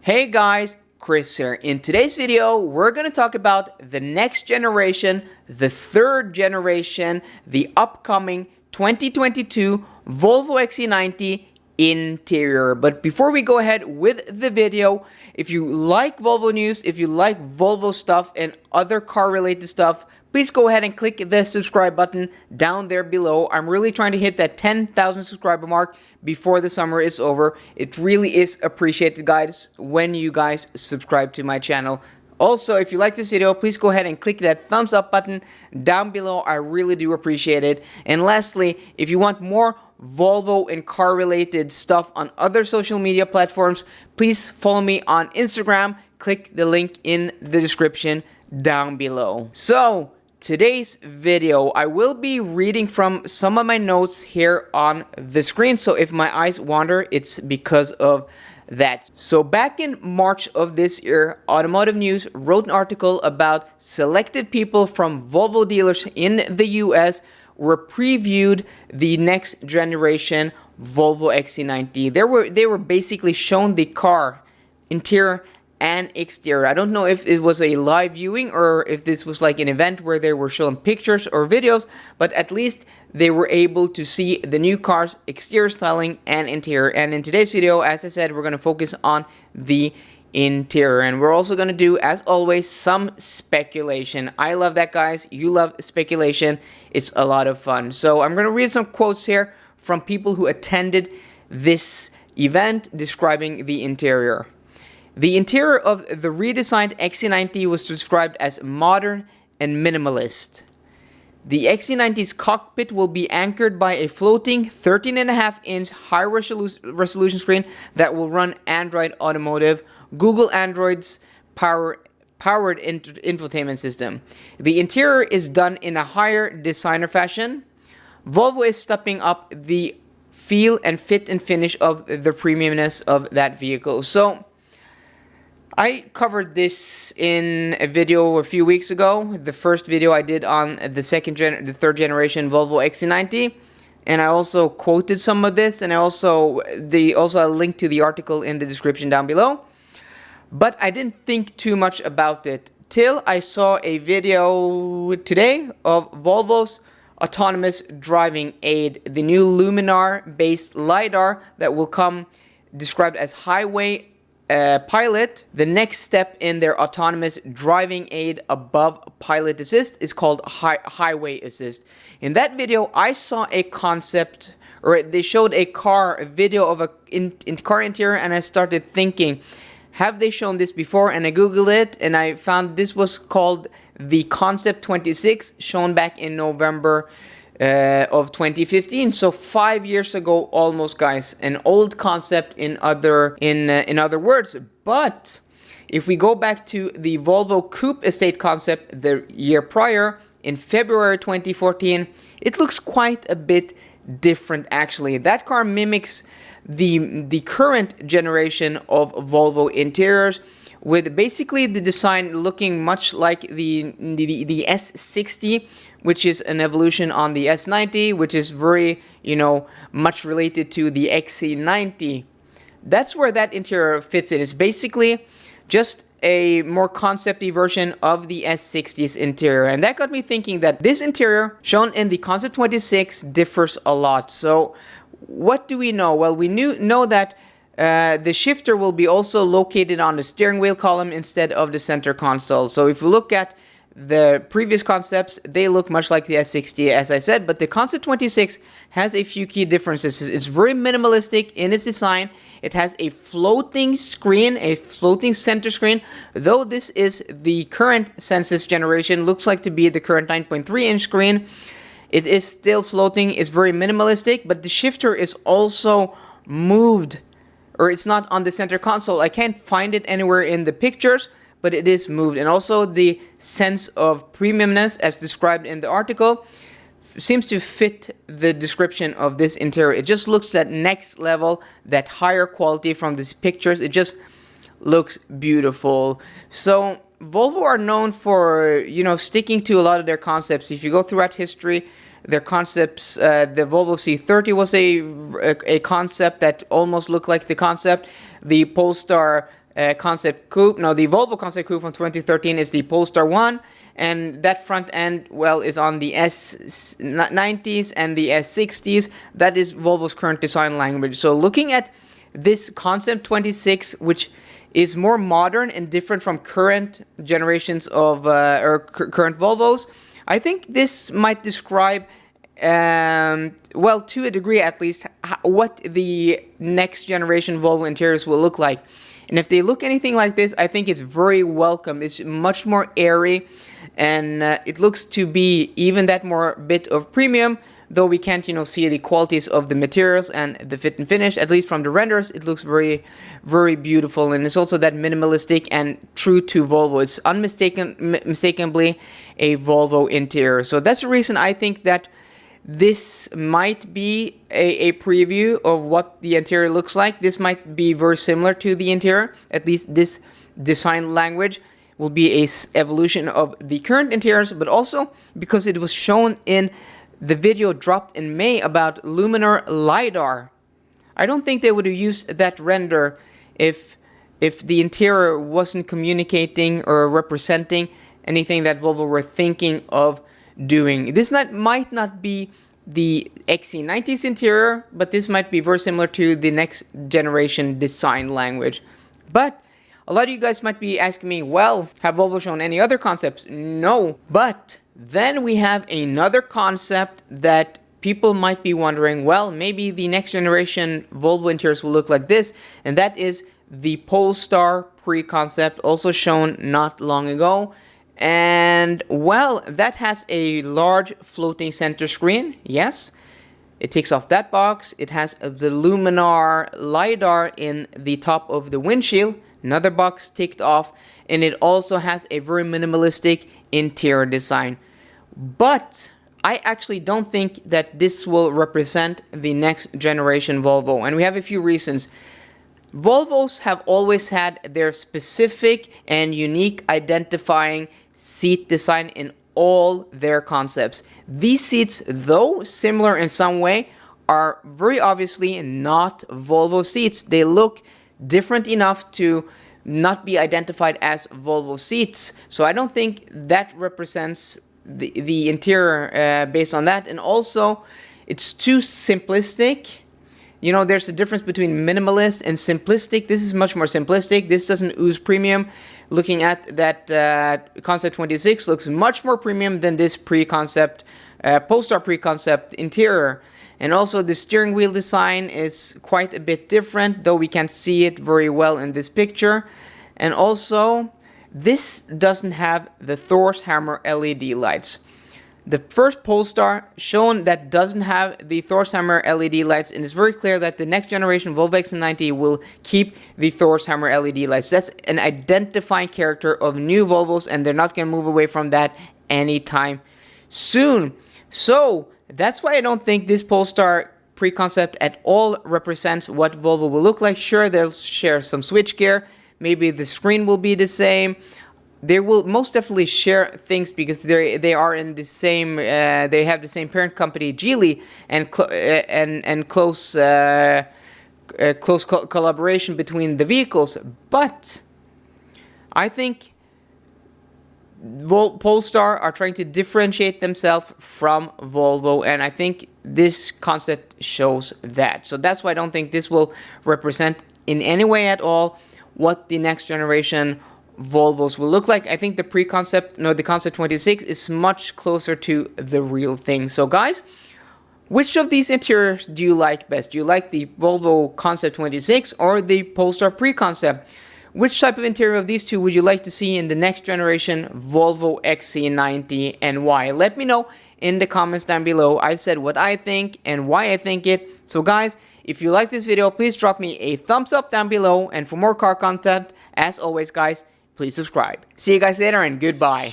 Hey guys, Chris here. In today's video, we're going to talk about the next generation, the third generation, the upcoming 2022 Volvo XC90 Interior. But before we go ahead with the video, if you like Volvo news, if you like Volvo stuff and other car related stuff, please go ahead and click the subscribe button down there below. I'm really trying to hit that 10,000 subscriber mark before the summer is over. It really is appreciated, guys, when you guys subscribe to my channel. Also, if you like this video, please go ahead and click that thumbs up button down below. I really do appreciate it. And lastly, if you want more Volvo and car related stuff on other social media platforms, please follow me on Instagram. Click the link in the description down below. So, today's video, I will be reading from some of my notes here on the screen. So if my eyes wander, it's because of that. So back in March of this year, Automotive News wrote an article about selected people from Volvo dealers in the US were previewed the next generation Volvo XC90. They were basically shown the car, interior and exterior. I don't know if it was a live viewing or if this was like an event where they were showing pictures or videos, but at least they were able to see the new car's exterior styling and interior. And in today's video, as I said, we're going to focus on the interior, and we're also going to do, as always, some speculation. I love that, guys. You love speculation. It's a lot of fun. So I'm going to read some quotes here from people who attended this event describing the interior. The interior of the redesigned XC90 was described as modern and minimalist. The XC90's cockpit will be anchored by a floating 13.5-inch high-resolution screen that will run Android Automotive, Google Android's powered infotainment system. The interior is done in a higher designer fashion. Volvo is stepping up the feel and fit and finish of the premiumness of that vehicle. So, I covered this in a video a few weeks ago, the first video I did on the third generation Volvo XC90, and I also quoted some of this, and I also a link to the article in the description down below. But I didn't think too much about it till I saw a video today of Volvo's autonomous driving aid, the new Luminar-based LiDAR that will come described as Highwway Pilot. The next step in their autonomous driving aid above Pilot Assist is called Highway Assist. In that video, I saw a concept, or they showed a video of a car interior, and I started thinking, have they shown this before? And I googled it, and I found this was called the Concept 26, shown back in November of 2015, so 5 years ago almost, guys. An old concept in other words. But if we go back to the Volvo Coupe Estate concept the year prior, in February 2014, it looks quite a bit different actually. That car mimics the current generation of Volvo interiors, with basically the design looking much like the S60, which is an evolution on the S90, which is very, much related to the XC90. That's where that interior fits in. It's basically just a more concept-y version of the S60's interior. And that got me thinking that this interior, shown in the Concept 26, differs a lot. So what do we know? Well, we know that the shifter will be also located on the steering wheel column instead of the center console. So if we look at the previous concepts, they look much like the S60, as I said, but the Concept 26 has a few key differences. It's very minimalistic in its design. It has a floating screen, a floating center screen. Though this is the current Sensus generation, looks like to be the current 9.3-inch screen, it is still floating. It's very minimalistic, but the shifter is also moved, or it's not on the center console. I can't find it anywhere in the pictures, but it is moved. And also the sense of premiumness, as described in the article, seems to fit the description of this interior. It just looks that next level, that higher quality from these pictures. It just looks beautiful. So Volvo are known for, sticking to a lot of their concepts. If you go throughout history, their concepts, the Volvo C30 was a concept that almost looked like the concept. The Polestar Concept Coupe. No, the Volvo Concept Coupe from 2013 is the Polestar 1, and that front end, well, is on the S90s and the S60s. That is Volvo's current design language. So looking at this Concept 26, which is more modern and different from current generations of current Volvos, I think this might describe, well, to a degree at least, what the next generation Volvo interiors will look like. And if they look anything like this, I think it's very welcome. It's much more airy, and it looks to be even that more bit of premium, though we can't, see the qualities of the materials and the fit and finish. At least from the renders, it looks very, very beautiful, and it's also that minimalistic and true to Volvo. It's unmistakably a Volvo interior. So that's the reason I think that this might be a preview of what the interior looks like. This might be very similar to the interior. At least this design language will be a evolution of the current interiors, but also because it was shown in the video dropped in May about luminar LiDAR. I don't think they would have used that render if the interior wasn't communicating or representing anything that Volvo were thinking of doing. This might not be the XC90's interior, but this might be very similar to the next generation design language. But a lot of you guys might be asking me, well, have Volvo shown any other concepts? No, but then we have another concept that people might be wondering, well, maybe the next generation Volvo interiors will look like this, and that is the Polestar pre-concept, also shown not long ago. And, well, that has a large floating center screen, yes. It takes off that box. It has the luminar LiDAR in the top of the windshield, another box ticked off, and it also has a very minimalistic interior design. But I actually don't think that this will represent the next generation Volvo, and we have a few reasons. Volvos have always had their specific and unique identifying seat design in all their concepts. These seats, though similar in some way, are very obviously not Volvo seats. They look different enough to not be identified as Volvo seats. So I don't think that represents the interior based on that. And also, it's too simplistic. There's a difference between minimalist and simplistic. This is much more simplistic. This doesn't ooze premium. Looking at that Concept 26 looks much more premium than this pre-concept, Polestar pre-concept interior. And also the steering wheel design is quite a bit different, though we can't see it very well in this picture. And also, this doesn't have the Thor's Hammer LED lights. The first Polestar shown that doesn't have the Thor's Hammer LED lights, and it's very clear that the next generation Volvo XC90 will keep the Thor's Hammer LED lights. That's an identifying character of new Volvos, and they're not going to move away from that anytime soon. So that's why I don't think this Polestar pre-concept at all represents what Volvo will look like. Sure, they'll share some switchgear. Maybe the screen will be the same. They will most definitely share things because they are in the same. They have the same parent company, Geely, and close collaboration between the vehicles. But I think Polestar are trying to differentiate themselves from Volvo, and I think this concept shows that. So that's why I don't think this will represent in any way at all what the next generation Volvos will look like. I think the the Concept 26 is much closer to the real thing. So guys, which of these interiors do you like best? Do you like the Volvo Concept 26 or the Polestar pre-concept? Which type of interior of these two would you like to see in the next generation Volvo XC90, and why? Let me know in the comments down below. I've said what I think and why I think it. So guys, if you like this video, please drop me a thumbs up down below, and for more car content, as always guys, please subscribe. See you guys later, and goodbye.